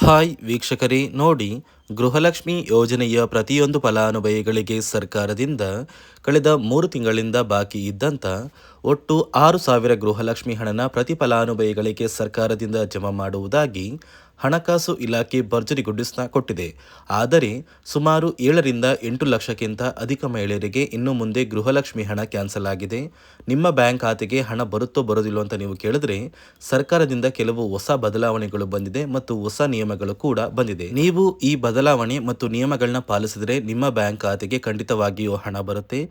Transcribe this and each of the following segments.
Hi ವೀಕ್ಷಕರೇ ನೋಡಿ, ಗೃಹಲಕ್ಷ್ಮಿ ಯೋಜನೆಯ ಪ್ರತಿಯೊಂದು ಫಲಾನುಭವಿಗಳಿಗೆ ಸರ್ಕಾರದಿಂದ ಕಳೆದ 3 ತಿಂಗಳಿಂದ ಬಾಕಿ ಇದ್ದಂಥ ಒಟ್ಟು 6,000 ಗೃಹಲಕ್ಷ್ಮಿ ಹಣನ ಪ್ರತಿ ಫಲಾನುಭವಿಗಳಿಗೆ ಸರ್ಕಾರದಿಂದ ಜಮಾ ಮಾಡುವುದಾಗಿ ಹಣಕಾಸು ಇಲಾಖೆ ಭರ್ಜರಿ ಗುಡ್ಡಿಸ್ನ ಕೊಟ್ಟಿದೆ. ಆದರೆ ಸುಮಾರು 7ರಿಂದ 8 ಲಕ್ಷಕ್ಕಿಂತ ಅಧಿಕ ಮಹಿಳೆಯರಿಗೆ ಇನ್ನು ಮುಂದೆ ಗೃಹಲಕ್ಷ್ಮಿ ಹಣ ಕ್ಯಾನ್ಸಲ್ ಆಗಿದೆ. ನಿಮ್ಮ ಬ್ಯಾಂಕ್ ಖಾತೆಗೆ ಹಣ ಬರುತ್ತೋ ಬರೋದಿಲ್ಲೋ ಅಂತ ನೀವು ಕೇಳಿದ್ರೆ, ಸರ್ಕಾರದಿಂದ ಕೆಲವು ಹೊಸ ಬದಲಾವಣೆಗಳು ಬಂದಿದೆ ಮತ್ತು ಹೊಸ ನಿಯಮಗಳು ಕೂಡ ಬಂದಿದೆ. ನೀವು ಈ ಬದಲಾವಣೆ ಮತ್ತು ನಿಯಮಗಳನ್ನ ಪಾಲಿಸಿದರೆ ನಿಮ್ಮ ಬ್ಯಾಂಕ್ ಖಾತೆಗೆ ಖಂಡಿತವಾಗಿಯೂ ಹಣ ಬರುತ್ತೆ.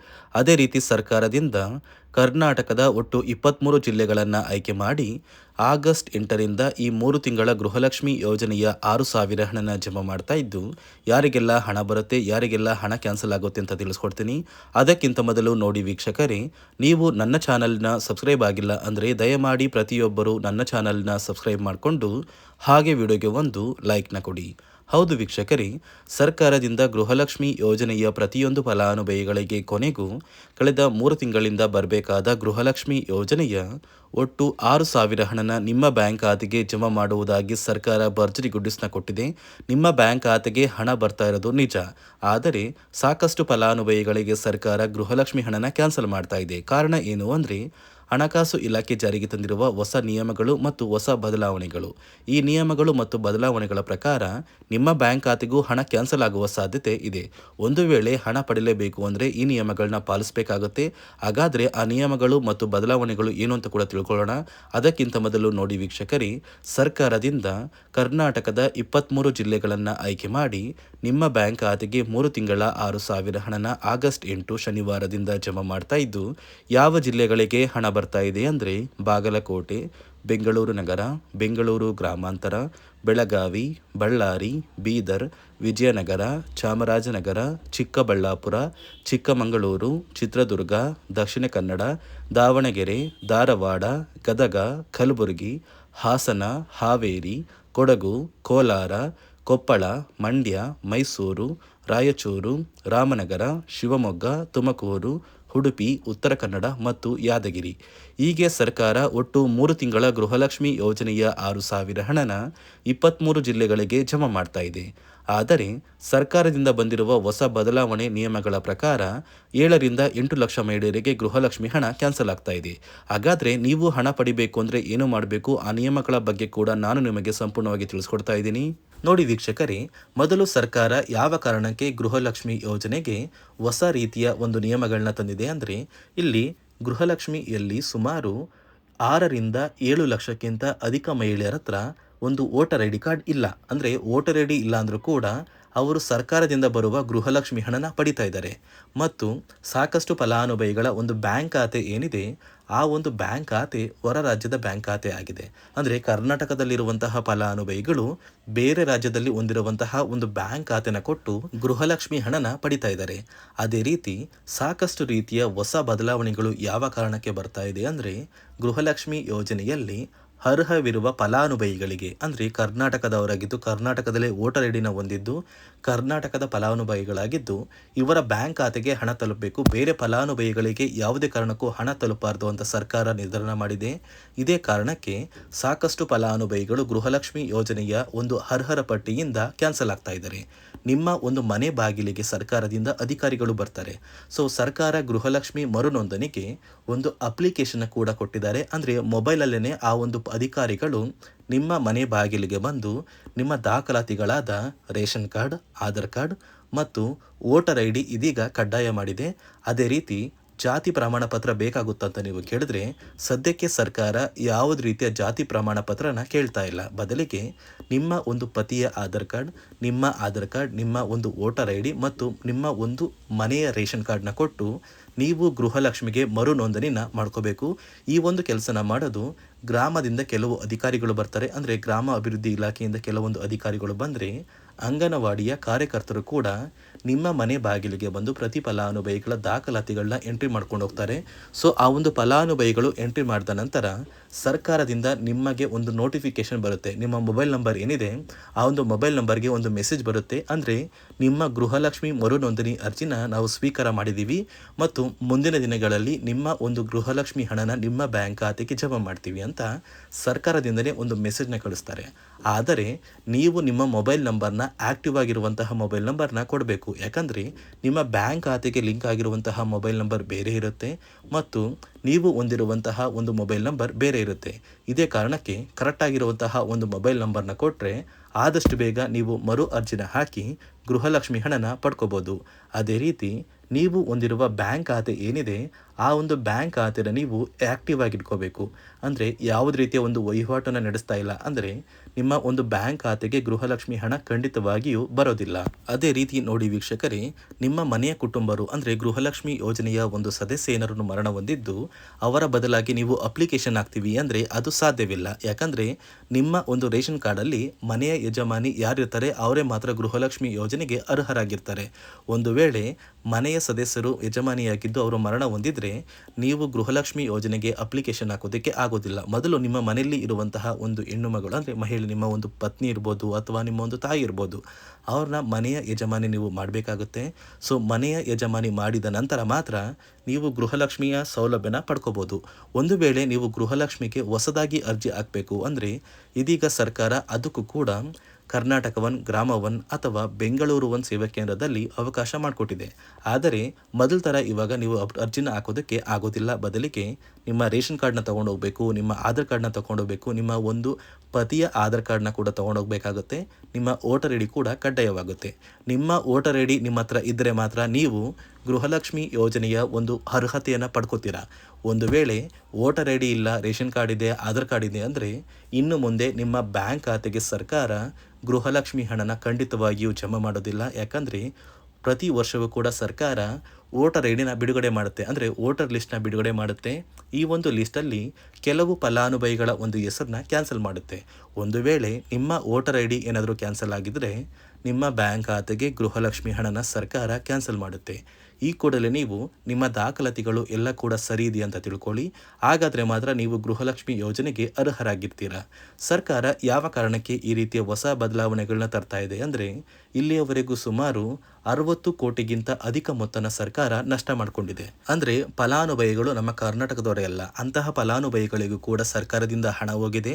ಅದೇ ರೀತಿ ಸರ್ಕಾರದಿಂದ ಕರ್ನಾಟಕದ ಒಟ್ಟು 23 ಜಿಲ್ಲೆಗಳನ್ನು ಆಯ್ಕೆ ಮಾಡಿ ಆಗಸ್ಟ್ 8ರಿಂದ ಈ 3 ತಿಂಗಳ ಗೃಹಲಕ್ಷ್ಮಿ ಯೋಜನೆಯ 6,000 ಹಣನ ಜಮಾ ಮಾಡ್ತಾ ಇದ್ದು, ಯಾರಿಗೆಲ್ಲ ಹಣ ಬರುತ್ತೆ, ಯಾರಿಗೆಲ್ಲ ಹಣ ಕ್ಯಾನ್ಸಲ್ ಆಗುತ್ತೆ ಅಂತ ತಿಳಿಸ್ಕೊಡ್ತೀನಿ. ಅದಕ್ಕಿಂತ ಮೊದಲು ನೋಡಿ ವೀಕ್ಷಕರೇ, ನೀವು ನನ್ನ ಚಾನಲ್ನ ಸಬ್ಸ್ಕ್ರೈಬ್ ಆಗಿಲ್ಲ ಅಂದರೆ ದಯಮಾಡಿ ಪ್ರತಿಯೊಬ್ಬರು ನನ್ನ ಚಾನಲ್ನ ಸಬ್ಸ್ಕ್ರೈಬ್ ಮಾಡಿಕೊಂಡು ಹಾಗೆ ವಿಡಿಯೋಗೆ ಒಂದು ಲೈಕ್ನ ಕೊಡಿ. ಹೌದು ವೀಕ್ಷಕರೇ, ಸರ್ಕಾರದಿಂದ ಗೃಹಲಕ್ಷ್ಮಿ ಯೋಜನೆಯ ಪ್ರತಿಯೊಂದು ಫಲಾನುಭವಿಗಳಿಗೆ ಕೊನೆಗೂ ಕಳೆದ 3 ತಿಂಗಳಿಂದ ಬರಬೇಕಾದ ಗೃಹಲಕ್ಷ್ಮಿ ಯೋಜನೆಯ ಒಟ್ಟು 6,000 ಹಣನ ನಿಮ್ಮ ಬ್ಯಾಂಕ್ ಖಾತೆಗೆ ಜಮಾ ಮಾಡುವುದಾಗಿ ಸರ್ಕಾರ ಭರ್ಜರಿ ಗುಡ್ಡಿಸ್ನ ಕೊಟ್ಟಿದೆ. ನಿಮ್ಮ ಬ್ಯಾಂಕ್ ಖಾತೆಗೆ ಹಣ ಬರ್ತಾ ಇರೋದು ನಿಜ, ಆದರೆ ಸಾಕಷ್ಟು ಫಲಾನುಭವಿಗಳಿಗೆ ಸರ್ಕಾರ ಗೃಹಲಕ್ಷ್ಮಿ ಹಣನ ಕ್ಯಾನ್ಸಲ್ ಮಾಡ್ತಾ ಇದೆ. ಕಾರಣ ಏನು ಅಂದರೆ, ಹಣಕಾಸು ಇಲಾಖೆ ಜಾರಿಗೆ ತಂದಿರುವ ಹೊಸ ನಿಯಮಗಳು ಮತ್ತು ಹೊಸ ಬದಲಾವಣೆಗಳು. ಈ ನಿಯಮಗಳು ಮತ್ತು ಬದಲಾವಣೆಗಳ ಪ್ರಕಾರ ನಿಮ್ಮ ಬ್ಯಾಂಕ್ ಖಾತೆಗೂ ಹಣ ಕ್ಯಾನ್ಸಲ್ ಆಗುವ ಸಾಧ್ಯತೆ ಇದೆ. ಒಂದು ವೇಳೆ ಹಣ ಪಡೆಯಲೇಬೇಕು ಅಂದರೆ ಈ ನಿಯಮಗಳನ್ನ ಪಾಲಿಸಬೇಕಾಗುತ್ತೆ. ಹಾಗಾದರೆ ಆ ನಿಯಮಗಳು ಮತ್ತು ಬದಲಾವಣೆಗಳು ಏನು ಅಂತ ಕೂಡ ತಿಳ್ಕೊಳ್ಳೋಣ. ಅದಕ್ಕಿಂತ ಮೊದಲು ನೋಡಿ ವೀಕ್ಷಕರೇ, ಸರ್ಕಾರದಿಂದ ಕರ್ನಾಟಕದ 23 ಜಿಲ್ಲೆಗಳನ್ನು ಆಯ್ಕೆ ಮಾಡಿ ನಿಮ್ಮ ಬ್ಯಾಂಕ್ ಖಾತೆಗೆ 3 ತಿಂಗಳ 6,000 ಹಣನ ಆಗಸ್ಟ್ 8 ಶನಿವಾರದಿಂದ ಜಮಾ ಮಾಡ್ತಾ ಇದ್ದು, ಯಾವ ಜಿಲ್ಲೆಗಳಿಗೆ ಹಣ ಬರ್ತಾ ಇದೆ ಅಂದರೆ ಬಾಗಲಕೋಟೆ, ಬೆಂಗಳೂರು ನಗರ, ಬೆಂಗಳೂರು ಗ್ರಾಮಾಂತರ, ಬೆಳಗಾವಿ, ಬಳ್ಳಾರಿ, ಬೀದರ್, ವಿಜಯನಗರ, ಚಾಮರಾಜನಗರ, ಚಿಕ್ಕಬಳ್ಳಾಪುರ, ಚಿಕ್ಕಮಗಳೂರು, ಚಿತ್ರದುರ್ಗ, ದಕ್ಷಿಣ ಕನ್ನಡ, ದಾವಣಗೆರೆ, ಧಾರವಾಡ, ಗದಗ, ಕಲಬುರಗಿ, ಹಾಸನ, ಹಾವೇರಿ, ಕೊಡಗು, ಕೋಲಾರ, ಕೊಪ್ಪಳ, ಮಂಡ್ಯ, ಮೈಸೂರು, ರಾಯಚೂರು, ರಾಮನಗರ, ಶಿವಮೊಗ್ಗ, ತುಮಕೂರು, ಉಡುಪಿ, ಉತ್ತರ ಕನ್ನಡ ಮತ್ತು ಯಾದಗಿರಿ. ಹೀಗೆ ಸರ್ಕಾರ ಒಟ್ಟು 3 ತಿಂಗಳ ಗೃಹಲಕ್ಷ್ಮಿ ಯೋಜನೆಯ 6,000 ಹಣನ 23 ಜಿಲ್ಲೆಗಳಿಗೆ ಜಮಾ ಮಾಡ್ತಾ ಇದೆ. ಆದರೆ ಸರ್ಕಾರದಿಂದ ಬಂದಿರುವ ಹೊಸ ಬದಲಾವಣೆ ನಿಯಮಗಳ ಪ್ರಕಾರ 7ರಿಂದ 8 ಲಕ್ಷ ಮಹಿಳೆಯರಿಗೆ ಗೃಹಲಕ್ಷ್ಮಿ ಹಣ ಕ್ಯಾನ್ಸಲ್ ಆಗ್ತಾ ಇದೆ. ಹಾಗಾದರೆ ನೀವು ಹಣ ಪಡಿಬೇಕು ಅಂದರೆ ಏನು ಮಾಡಬೇಕು, ಆ ನಿಯಮಗಳ ಬಗ್ಗೆ ಕೂಡ ನಾನು ನಿಮಗೆ ಸಂಪೂರ್ಣವಾಗಿ ತಿಳಿಸ್ಕೊಡ್ತಾ ಇದ್ದೀನಿ. ನೋಡಿ ವೀಕ್ಷಕರೇ, ಮೊದಲು ಸರ್ಕಾರ ಯಾವ ಕಾರಣಕ್ಕೆ ಗೃಹಲಕ್ಷ್ಮಿ ಯೋಜನೆಗೆ ಹೊಸ ರೀತಿಯ ಒಂದು ನಿಯಮಗಳನ್ನ ತಂದಿದೆ ಅಂದರೆ, ಇಲ್ಲಿ ಗೃಹಲಕ್ಷ್ಮಿಯಲ್ಲಿ ಸುಮಾರು 6ರಿಂದ 7 ಲಕ್ಷಕ್ಕಿಂತ ಅಧಿಕ ಮಹಿಳೆಯರ ಹತ್ರ ಒಂದು ವೋಟರ್ ಐ ಡಿ ಕಾರ್ಡ್ ಇಲ್ಲ. ಅಂದರೆ ವೋಟರ್ ಐ ಡಿ ಇಲ್ಲ ಅಂದರೂ ಕೂಡ ಅವರು ಸರ್ಕಾರದಿಂದ ಬರುವ ಗೃಹಲಕ್ಷ್ಮಿ ಹಣನ ಪಡಿತಾ ಇದ್ದಾರೆ. ಮತ್ತು ಸಾಕಷ್ಟು ಫಲಾನುಭವಿಗಳ ಒಂದು ಬ್ಯಾಂಕ್ ಖಾತೆ ಏನಿದೆ, ಆ ಒಂದು ಬ್ಯಾಂಕ್ ಖಾತೆ ಹೊರ ರಾಜ್ಯದ ಬ್ಯಾಂಕ್ ಖಾತೆ ಆಗಿದೆ. ಅಂದರೆ ಕರ್ನಾಟಕದಲ್ಲಿರುವಂತಹ ಫಲಾನುಭವಿಗಳು ಬೇರೆ ರಾಜ್ಯದಲ್ಲಿ ಹೊಂದಿರುವಂತಹ ಒಂದು ಬ್ಯಾಂಕ್ ಖಾತೆನ ಕೊಟ್ಟು ಗೃಹಲಕ್ಷ್ಮಿ ಹಣನ ಪಡಿತಾ ಇದ್ದಾರೆ. ಅದೇ ರೀತಿ ಸಾಕಷ್ಟು ರೀತಿಯ ಹೊಸ ಬದಲಾವಣೆಗಳು ಯಾವ ಕಾರಣಕ್ಕೆ ಬರ್ತಾ ಇದೆ ಅಂದರೆ, ಗೃಹಲಕ್ಷ್ಮಿ ಯೋಜನೆಯಲ್ಲಿ ಅರ್ಹವಿರುವ ಫಲಾನುಭವಿಗಳಿಗೆ ಅಂದರೆ ಕರ್ನಾಟಕದವರಾಗಿದ್ದು, ಕರ್ನಾಟಕದಲ್ಲೇ ವೋಟರ್ ಐ ಡಿನ ಹೊಂದಿದ್ದು, ಕರ್ನಾಟಕದ ಫಲಾನುಭವಿಗಳಾಗಿದ್ದು ಇವರ ಬ್ಯಾಂಕ್ ಖಾತೆಗೆ ಹಣ ತಲುಪಬೇಕು. ಬೇರೆ ಫಲಾನುಭವಿಗಳಿಗೆ ಯಾವುದೇ ಕಾರಣಕ್ಕೂ ಹಣ ತಲುಪಬಾರದು ಅಂತ ಸರ್ಕಾರ ನಿರ್ಧಾರ ಮಾಡಿದೆ. ಇದೇ ಕಾರಣಕ್ಕೆ ಸಾಕಷ್ಟು ಫಲಾನುಭವಿಗಳು ಗೃಹಲಕ್ಷ್ಮಿ ಯೋಜನೆಯ ಒಂದು ಅರ್ಹರ ಪಟ್ಟಿಯಿಂದ ಕ್ಯಾನ್ಸಲ್ ಆಗ್ತಾ ಇದ್ದಾರೆ. ನಿಮ್ಮ ಒಂದು ಮನೆ ಬಾಗಿಲಿಗೆ ಸರ್ಕಾರದಿಂದ ಅಧಿಕಾರಿಗಳು ಬರ್ತಾರೆ. ಸೊ ಸರ್ಕಾರ ಗೃಹಲಕ್ಷ್ಮಿ ಮರುನೋಂದಣಿಗೆ ಒಂದು ಅಪ್ಲಿಕೇಶನ್ ಕೂಡ ಕೊಟ್ಟಿದ್ದಾರೆ. ಅಂದರೆ ಮೊಬೈಲಲ್ಲೇ ಆ ಒಂದು ಅಧಿಕಾರಿಗಳು ನಿಮ್ಮ ಮನೆ ಬಾಗಿಲಿಗೆ ಬಂದು ನಿಮ್ಮ ದಾಖಲಾತಿಗಳಾದ ರೇಷನ್ ಕಾರ್ಡ್, ಆಧಾರ್ ಕಾರ್ಡ್ ಮತ್ತು ವೋಟರ್ ಐ ಡಿ ಇದೀಗ ಕಡ್ಡಾಯ ಮಾಡಿದೆ. ಅದೇ ರೀತಿ ಜಾತಿ ಪ್ರಮಾಣ ಪತ್ರ ಬೇಕಾಗುತ್ತಂತ ನೀವು ಕೇಳಿದ್ರೆ, ಸದ್ಯಕ್ಕೆ ಸರ್ಕಾರ ಯಾವುದೇ ರೀತಿಯ ಜಾತಿ ಪ್ರಮಾಣ ಪತ್ರನ ಕೇಳ್ತಾ ಇಲ್ಲ. ಬದಲಿಗೆ ನಿಮ್ಮ ಒಂದು ಪತಿಯ ಆಧಾರ್ ಕಾರ್ಡ್, ನಿಮ್ಮ ಒಂದು ವೋಟರ್ ಐ ಡಿ ಮತ್ತು ನಿಮ್ಮ ಒಂದು ಮನೆಯ ರೇಷನ್ ಕಾರ್ಡ್ನ ಕೊಟ್ಟು ನೀವು ಗೃಹಲಕ್ಷ್ಮಿಗೆ ಮರು ನೋಂದಣಿನ ಮಾಡ್ಕೋಬೇಕು. ಈ ಒಂದು ಕೆಲಸನ ಮಾಡೋದು ಗ್ರಾಮದಿಂದ ಕೆಲವು ಅಧಿಕಾರಿಗಳು ಬರ್ತಾರೆ. ಅಂದರೆ ಗ್ರಾಮ ಅಭಿವೃದ್ಧಿ ಇಲಾಖೆಯಿಂದ ಕೆಲವೊಂದು ಅಧಿಕಾರಿಗಳು ಬಂದರೆ ಅಂಗನವಾಡಿಯ ಕಾರ್ಯಕರ್ತರು ಕೂಡ ನಿಮ್ಮ ಮನೆ ಬಾಗಿಲಿಗೆ ಬಂದು ಪ್ರತಿ ಫಲಾನುಭವಿಗಳ ದಾಖಲಾತಿಗಳನ್ನ ಎಂಟ್ರಿ ಮಾಡ್ಕೊಂಡು ಹೋಗ್ತಾರೆ. ಸೊ ಆ ಒಂದು ಫಲಾನುಭವಿಗಳು ಎಂಟ್ರಿ ಮಾಡಿದ ನಂತರ ಸರ್ಕಾರದಿಂದ ನಿಮಗೆ ಒಂದು ನೋಟಿಫಿಕೇಶನ್ ಬರುತ್ತೆ. ನಿಮ್ಮ ಮೊಬೈಲ್ ನಂಬರ್ ಏನಿದೆ ಆ ಒಂದು ಮೊಬೈಲ್ ನಂಬರ್ಗೆ ಒಂದು ಮೆಸೇಜ್ ಬರುತ್ತೆ. ಅಂದರೆ ನಿಮ್ಮ ಗೃಹಲಕ್ಷ್ಮಿ ಮರು ನೋಂದಣಿ ಅರ್ಜಿನ ನಾವು ಸ್ವೀಕಾರ ಮಾಡಿದ್ದೀವಿ ಮತ್ತು ಮುಂದಿನ ದಿನಗಳಲ್ಲಿ ನಿಮ್ಮ ಒಂದು ಗೃಹಲಕ್ಷ್ಮಿ ಹಣನ ನಿಮ್ಮ ಬ್ಯಾಂಕ್ ಖಾತೆಗೆ ಜಮಾ ಮಾಡ್ತೀವಿ ಅಂತ ಸರ್ಕಾರದಿಂದಲೇ ಒಂದು ಮೆಸೇಜ್ನ ಕಳಿಸ್ತಾರೆ. ಆದರೆ ನೀವು ನಿಮ್ಮ ಮೊಬೈಲ್ ನಂಬರ್ನ ಆಕ್ಟಿವ್ ಆಗಿರುವಂತಹ ಮೊಬೈಲ್ ನಂಬರ್ನ ಕೊಡಬೇಕು. ಯಾಕಂದರೆ ನಿಮ್ಮ ಬ್ಯಾಂಕ್ ಖಾತೆಗೆ ಲಿಂಕ್ ಆಗಿರುವಂತಹ ಮೊಬೈಲ್ ನಂಬರ್ ಬೇರೆ ಇರುತ್ತೆ ಮತ್ತು ನೀವು ಹೊಂದಿರುವಂತಹ ಒಂದು ಮೊಬೈಲ್ ನಂಬರ್ ಬೇರೆ ಇರುತ್ತೆ. ಇದೇ ಕಾರಣಕ್ಕೆ ಕರೆಕ್ಟಾಗಿರುವಂತಹ ಒಂದು ಮೊಬೈಲ್ ನಂಬರ್ನ ಕೊಟ್ಟರೆ ಆದಷ್ಟು ಬೇಗ ನೀವು ಮರು ಅರ್ಜಿನ ಹಾಕಿ ಗೃಹಲಕ್ಷ್ಮಿ ಹಣನ ಪಡ್ಕೋಬೋದು. ಅದೇ ರೀತಿ ನೀವು ಹೊಂದಿರುವ ಬ್ಯಾಂಕ್ ಖಾತೆ ಏನಿದೆ ಆ ಒಂದು ಬ್ಯಾಂಕ್ ಖಾತೆನ ನೀವು ಆ್ಯಕ್ಟಿವ್ ಆಗಿ ಇಟ್ಕೋಬೇಕು. ಅಂದರೆ ಯಾವುದೇ ರೀತಿಯ ಒಂದು ವಹಿವಾಟನ್ನು ನಡೆಸ್ತಾ ಇಲ್ಲ ಅಂದರೆ ನಿಮ್ಮ ಒಂದು ಬ್ಯಾಂಕ್ ಖಾತೆಗೆ ಗೃಹಲಕ್ಷ್ಮಿ ಹಣ ಖಂಡಿತವಾಗಿಯೂ ಬರೋದಿಲ್ಲ. ಅದೇ ರೀತಿ ನೋಡಿ ವೀಕ್ಷಕರೇ, ನಿಮ್ಮ ಮನೆಯ ಕುಟುಂಬರು ಅಂದರೆ ಗೃಹಲಕ್ಷ್ಮಿ ಯೋಜನೆಯ ಒಂದು ಸದಸ್ಯ ಏನಾರು ಮರಣ ಹೊಂದಿದ್ದು ಅವರ ಬದಲಾಗಿ ನೀವು ಅಪ್ಲಿಕೇಶನ್ ಹಾಕ್ತೀವಿ ಅಂದರೆ ಅದು ಸಾಧ್ಯವಿಲ್ಲ. ಯಾಕಂದರೆ ನಿಮ್ಮ ಒಂದು ರೇಷನ್ ಕಾರ್ಡಲ್ಲಿ ಮನೆಯ ಯಜಮಾನಿ ಯಾರಿರ್ತಾರೆ ಅವರೇ ಮಾತ್ರ ಗೃಹಲಕ್ಷ್ಮಿ ಯೋಜನೆಗೆ ಅರ್ಹರಾಗಿರ್ತಾರೆ. ಒಂದು ವೇಳೆ ಮನೆಯ ಸದಸ್ಯರು ಯಜಮಾನಿಯಾಗಿದ್ದು ಅವರು ಮರಣ ಹೊಂದಿದ್ರೆ ನೀವು ಗೃಹಲಕ್ಷ್ಮಿ ಯೋಜನೆಗೆ ಅಪ್ಲಿಕೇಶನ್ ಹಾಕೋದಕ್ಕೆ ಆಗೋದಿಲ್ಲ. ಮೊದಲು ನಿಮ್ಮ ಮನೆಯಲ್ಲಿ ಇರುವಂತಹ ಒಂದು ಹೆಣ್ಣು ಮಗಳು ಅಂದರೆ ಮಹಿಳೆ, ನಿಮ್ಮ ಒಂದು ಪತ್ನಿ ಇರ್ಬೋದು ಅಥವಾ ನಿಮ್ಮ ಒಂದು ತಾಯಿ ಇರ್ಬೋದು, ಅವ್ರನ್ನ ಮನೆಯ ಯಜಮಾನಿ ನೀವು ಮಾಡಬೇಕಾಗುತ್ತೆ. ಸೊ ಮನೆಯ ಯಜಮಾನಿ ಮಾಡಿದ ನಂತರ ಮಾತ್ರ ನೀವು ಗೃಹಲಕ್ಷ್ಮಿಯ ಸೌಲಭ್ಯನ ಪಡ್ಕೋಬೋದು. ಒಂದು ವೇಳೆ ನೀವು ಗೃಹಲಕ್ಷ್ಮಿಗೆ ಹೊಸದಾಗಿ ಅರ್ಜಿ ಹಾಕಬೇಕು ಅಂದರೆ ಇದೀಗ ಸರ್ಕಾರ ಅದಕ್ಕೂ ಕೂಡ ಕರ್ನಾಟಕ ಒನ್, ಗ್ರಾಮ ಒನ್ ಅಥವಾ ಬೆಂಗಳೂರು ಒನ್ ಸೇವಾ ಕೇಂದ್ರದಲ್ಲಿ ಅವಕಾಶ ಮಾಡಿಕೊಟ್ಟಿದೆ. ಆದರೆ ಮೊದಲ ಥರ ಇವಾಗ ನೀವು ಅರ್ಜಿನ ಹಾಕೋದಕ್ಕೆ ಆಗೋದಿಲ್ಲ. ಬದಲಿಗೆ ನಿಮ್ಮ ರೇಷನ್ ಕಾರ್ಡ್ನ ತೊಗೊಂಡೋಗ್ಬೇಕು, ನಿಮ್ಮ ಆಧಾರ್ ಕಾರ್ಡ್ನ ತೊಗೊಂಡೋಗ್ಬೇಕು, ನಿಮ್ಮ ಒಂದು ಪತಿಯ ಆಧಾರ್ ಕಾರ್ಡ್ನ ಕೂಡ ತೊಗೊಂಡೋಗ್ಬೇಕಾಗುತ್ತೆ. ನಿಮ್ಮ ವೋಟರ್ ಐ ಡಿ ಕೂಡ ಕಡ್ಡಾಯವಾಗುತ್ತೆ. ನಿಮ್ಮ ವೋಟರ್ ಐ ಡಿ ನಿಮ್ಮ ಹತ್ರ ಇದ್ದರೆ ಮಾತ್ರ ನೀವು ಗೃಹಲಕ್ಷ್ಮಿ ಯೋಜನೆಯ ಒಂದು ಅರ್ಹತೆಯನ್ನು ಪಡ್ಕೋತೀರಾ. ಒಂದು ವೇಳೆ ವೋಟರ್ ಐ ಡಿ ಇಲ್ಲ, ರೇಷನ್ ಕಾರ್ಡ್ ಇದೆ, ಆಧಾರ್ ಕಾರ್ಡ್ ಇದೆ ಅಂದರೆ ಇನ್ನು ಮುಂದೆ ನಿಮ್ಮ ಬ್ಯಾಂಕ್ ಖಾತೆಗೆ ಸರ್ಕಾರ ಗೃಹಲಕ್ಷ್ಮಿ ಹಣನ ಖಂಡಿತವಾಗಿಯೂ ಜಮಾ ಮಾಡೋದಿಲ್ಲ. ಯಾಕಂದರೆ ಪ್ರತಿ ವರ್ಷವೂ ಕೂಡ ಸರ್ಕಾರ ವೋಟರ್ ಐ ಡಿನ ಬಿಡುಗಡೆ ಮಾಡುತ್ತೆ, ಅಂದರೆ ವೋಟರ್ ಲಿಸ್ಟ್ನ ಬಿಡುಗಡೆ ಮಾಡುತ್ತೆ. ಈ ಒಂದು ಲಿಸ್ಟಲ್ಲಿ ಕೆಲವು ಫಲಾನುಭವಿಗಳ ಒಂದು ಹೆಸರನ್ನ ಕ್ಯಾನ್ಸಲ್ ಮಾಡುತ್ತೆ. ಒಂದು ವೇಳೆ ನಿಮ್ಮ ವೋಟರ್ ಐ ಡಿ ಏನಾದರೂ ಕ್ಯಾನ್ಸಲ್ ಆಗಿದ್ದರೆ ನಿಮ್ಮ ಬ್ಯಾಂಕ್ ಖಾತೆಗೆ ಗೃಹಲಕ್ಷ್ಮಿ ಹಣನ ಸರ್ಕಾರ ಕ್ಯಾನ್ಸಲ್ ಮಾಡುತ್ತೆ. ಈ ಕೂಡಲೇ ನೀವು ನಿಮ್ಮ ದಾಖಲಾತಿಗಳು ಎಲ್ಲ ಕೂಡ ಸರಿ ಇದೆ ಅಂತ ತಿಳ್ಕೊಳ್ಳಿ. ಹಾಗಾದರೆ ಮಾತ್ರ ನೀವು ಗೃಹಲಕ್ಷ್ಮಿ ಯೋಜನೆಗೆ ಅರ್ಹರಾಗಿರ್ತೀರಾ. ಸರ್ಕಾರ ಯಾವ ಕಾರಣಕ್ಕೆ ಈ ರೀತಿಯ ಹೊಸ ಬದಲಾವಣೆಗಳನ್ನ ತರ್ತಾ ಇದೆ ಅಂದರೆ ಇಲ್ಲಿಯವರೆಗೂ ಸುಮಾರು 60 ಕೋಟಿಗಿಂತ ಅಧಿಕ ಮೊತ್ತನ ಸರ್ಕಾರ ನಷ್ಟ ಮಾಡಿಕೊಂಡಿದೆ. ಅಂದರೆ ಫಲಾನುಭವಿಗಳು ನಮ್ಮ ಕರ್ನಾಟಕದವರೇ ಅಲ್ಲ, ಅಂತಹ ಫಲಾನುಭವಿಗಳಿಗೂ ಕೂಡ ಸರ್ಕಾರದಿಂದ ಹಣ ಹೋಗಿದೆ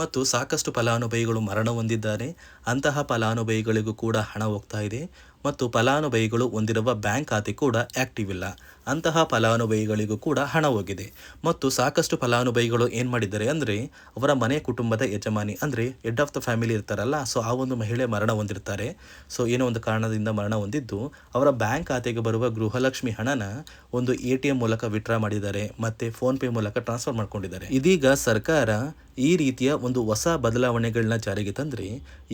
ಮತ್ತು ಸಾಕಷ್ಟು ಫಲಾನುಭವಿಗಳು ಮರಣ ಹೊಂದಿದ್ದಾರೆ. ಅಂತಹ ಫಲಾನುಭವಿಗಳಿಗೂ ಕೂಡ ಹಣ ಹೋಗ್ತಾ ಇದೆ ಮತ್ತು ಫಲಾನುಭವಿಗಳು ಹೊಂದಿರುವ ಬ್ಯಾಂಕ್ ಖಾತೆ ಕೂಡ ಆ್ಯಕ್ಟಿವ್ ಇಲ್ಲ. ಅಂತಹ ಫಲಾನುಭವಿಗಳಿಗೂ ಕೂಡ ಹಣ ಹೋಗಿದೆ ಮತ್ತು ಸಾಕಷ್ಟು ಫಲಾನುಭವಿಗಳು ಏನು ಮಾಡಿದ್ದಾರೆ ಅಂದರೆ ಅವರ ಮನೆ ಕುಟುಂಬದ ಯಜಮಾನಿ ಅಂದರೆ ಹೆಡ್ ಆಫ್ ದ ಫ್ಯಾಮಿಲಿ ಇರ್ತಾರಲ್ಲ, ಸೊ ಆ ಒಂದು ಮಹಿಳೆ ಮರಣ ಹೊಂದಿರ್ತಾರೆ. ಸೊ ಏನೋ ಒಂದು ಕಾರಣದಿಂದ ಮರಣ ಹೊಂದಿದ್ದು ಅವರ ಬ್ಯಾಂಕ್ ಖಾತೆಗೆ ಬರುವ ಗೃಹಲಕ್ಷ್ಮಿ ಹಣನ ಒಂದು ATM ಮೂಲಕ ವಿತ್ಡ್ರಾ ಮಾಡಿದ್ದಾರೆ ಮತ್ತು ಫೋನ್ಪೇ ಮೂಲಕ ಟ್ರಾನ್ಸ್ಫರ್ ಮಾಡ್ಕೊಂಡಿದ್ದಾರೆ. ಇದೀಗ ಸರ್ಕಾರ ಈ ರೀತಿಯ ಒಂದು ಹೊಸ ಬದಲಾವಣೆಗಳನ್ನ ಜಾರಿಗೆ ತಂದರೆ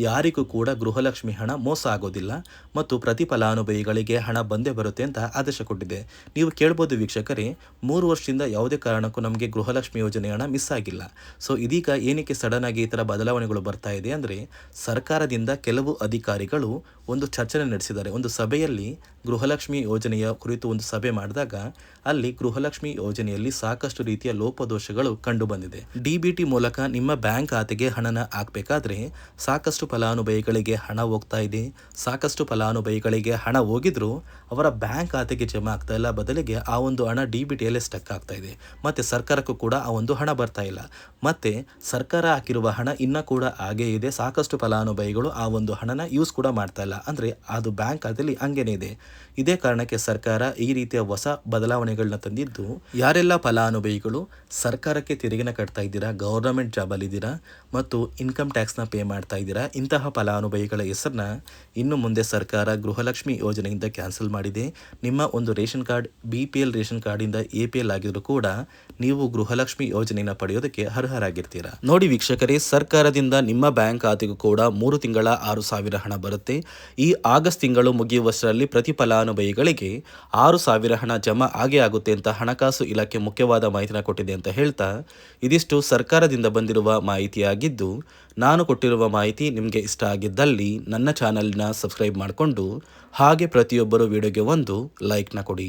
ಯಾರಿಗೂ ಕೂಡ ಗೃಹಲಕ್ಷ್ಮಿ ಹಣ ಮೋಸ ಆಗೋದಿಲ್ಲ ಮತ್ತು ಪ್ರತಿ ಫಲಾನುಭವಿಗಳಿಗೆ ಹಣ ಬಂದೇ ಬರುತ್ತೆ ಅಂತ ಆದೇಶ ಕೊಟ್ಟಿದೆ. ನೀವು ಕೇಳ್ಬೋದು ವೀಕ್ಷಕರೇ, 3 ವರ್ಷದಿಂದ ಯಾವುದೇ ಕಾರಣಕ್ಕೂ ನಮಗೆ ಗೃಹಲಕ್ಷ್ಮಿ ಯೋಜನೆ ಹಣ ಮಿಸ್ ಆಗಿಲ್ಲ. ಸೊ ಇದೀಗ ಏನಕ್ಕೆ ಸಡನ್ ಆಗಿ ಈ ಥರ ಬದಲಾವಣೆಗಳು ಬರ್ತಾ ಇದೆ ಅಂದರೆ ಸರ್ಕಾರದಿಂದ ಕೆಲವು ಅಧಿಕಾರಿಗಳು ಒಂದು ಚರ್ಚೆ ನಡೆಸಿದ್ದಾರೆ. ಒಂದು ಸಭೆಯಲ್ಲಿ ಗೃಹಲಕ್ಷ್ಮಿ ಯೋಜನೆಯ ಕುರಿತು ಒಂದು ಸಭೆ ಮಾಡಿದಾಗ ಅಲ್ಲಿ ಗೃಹಲಕ್ಷ್ಮಿ ಯೋಜನೆಯಲ್ಲಿ ಸಾಕಷ್ಟು ರೀತಿಯ ಲೋಪದೋಷಗಳು ಕಂಡು ಬಂದಿದೆ. DBT ಮೂಲಕ ನಿಮ್ಮ ಬ್ಯಾಂಕ್ ಖಾತೆಗೆ ಹಣನ ಹಾಕಬೇಕಾದ್ರೆ ಸಾಕಷ್ಟು ಫಲಾನುಭವಿಗಳಿಗೆ ಹಣ ಹೋಗ್ತಾ ಇದೆ. ಸಾಕಷ್ಟು ಫಲಾನುಭವಿಗಳಿಗೆ ಹಣ ಹೋಗಿದ್ರು ಅವರ ಬ್ಯಾಂಕ್ ಖಾತೆಗೆ ಜಮಾ ಆಗ್ತಾ ಇಲ್ಲ, ಬದಲಿಗೆ ಆ ಒಂದು ಹಣ DBTಯಲ್ಲೇ ಸ್ಟಕ್ ಆಗ್ತಾ ಇದೆ ಮತ್ತು ಸರ್ಕಾರಕ್ಕೂ ಕೂಡ ಆ ಒಂದು ಹಣ ಬರ್ತಾ ಇಲ್ಲ. ಮತ್ತು ಸರ್ಕಾರ ಹಾಕಿರುವ ಹಣ ಇನ್ನೂ ಕೂಡ ಹಾಗೇ ಇದೆ. ಸಾಕಷ್ಟು ಫಲಾನುಭವಿಗಳು ಆ ಒಂದು ಹಣನ ಯೂಸ್ ಕೂಡ ಮಾಡ್ತಾ ಇಲ್ಲ, ಅಂದರೆ ಅದು ಬ್ಯಾಂಕ್ ಖಾತೆಯಲ್ಲಿ ಹಂಗೇನೆ ಇದೆ. ಇದೇ ಕಾರಣಕ್ಕೆ ಸರ್ಕಾರ ಈ ರೀತಿಯ ಹೊಸ ಬದಲಾವಣೆಗಳನ್ನ ತಂದಿದ್ದು, ಯಾರೆಲ್ಲ ಫಲಾನುಭವಿಗಳು ಸರ್ಕಾರಕ್ಕೆ ತೆರಿಗೆನ ಕಟ್ತಾ ಇದ್ದೀರಾ, ಗೌರ್ನಮೆಂಟ್ ಜಾಬಲ್ಲಿದ್ದೀರಾ ಮತ್ತು ಇನ್ಕಮ್ ಟ್ಯಾಕ್ಸ್ನ ಪೇ ಮಾಡ್ತಾ ಇದ್ದೀರಾ, ಇಂತಹ ಫಲಾನುಭವಿಗಳ ಹೆಸರನ್ನ ಇನ್ನು ಮುಂದೆ ಸರ್ಕಾರ ಗೃಹಲಕ್ಷ್ಮಿ ಯೋಜನೆಯಿಂದ ಕ್ಯಾನ್ಸಲ್ ಮಾಡಿದೆ. ನಿಮ್ಮ ಒಂದು ರೇಷನ್ ಕಾರ್ಡ್ BPL ರೇಷನ್ ಕಾರ್ಡಿಂದ APL ಆಗಿದ್ರು ಕೂಡ ನೀವು ಗೃಹಲಕ್ಷ್ಮಿ ಯೋಜನೆಯನ್ನು ಪಡೆಯೋದಕ್ಕೆ ಅರ್ಹರಾಗಿರ್ತೀರಾ. ನೋಡಿ ವೀಕ್ಷಕರೇ, ಸರ್ಕಾರದಿಂದ ನಿಮ್ಮ ಬ್ಯಾಂಕ್ ಖಾತೆಗೂ ಕೂಡ 3 ತಿಂಗಳ 6,000 ಹಣ ಬರುತ್ತೆ. ಈ ಆಗಸ್ಟ್ ತಿಂಗಳು ಮುಗಿಯುವಷ್ಟರಲ್ಲಿ ಪ್ರತಿ ಫಲಾನುಭವಿಗಳಿಗೆ 6,000 ಹಣ ಜಮಾ ಆಗೇ ನೀಡಲಾಗುತ್ತೆ ಅಂತ ಹಣಕಾಸು ಇಲಾಖೆ ಮುಖ್ಯವಾದ ಮಾಹಿತಿನ ಕೊಟ್ಟಿದೆ ಅಂತ ಹೇಳ್ತಾ, ಇದಿಷ್ಟು ಸರ್ಕಾರದಿಂದ ಬಂದಿರುವ ಮಾಹಿತಿಯಾಗಿದ್ದು, ನಾನು ಕೊಟ್ಟಿರುವ ಮಾಹಿತಿ ನಿಮಗೆ ಇಷ್ಟ ಆಗಿದ್ದಲ್ಲಿ ನನ್ನ ಚಾನಲ್ನ ಸಬ್ಸ್ಕ್ರೈಬ್ ಮಾಡಿಕೊಂಡು ಹಾಗೆ ಪ್ರತಿಯೊಬ್ಬರು ವಿಡಿಯೋಗೆ ಒಂದು ಲೈಕ್ನ ಕೊಡಿ.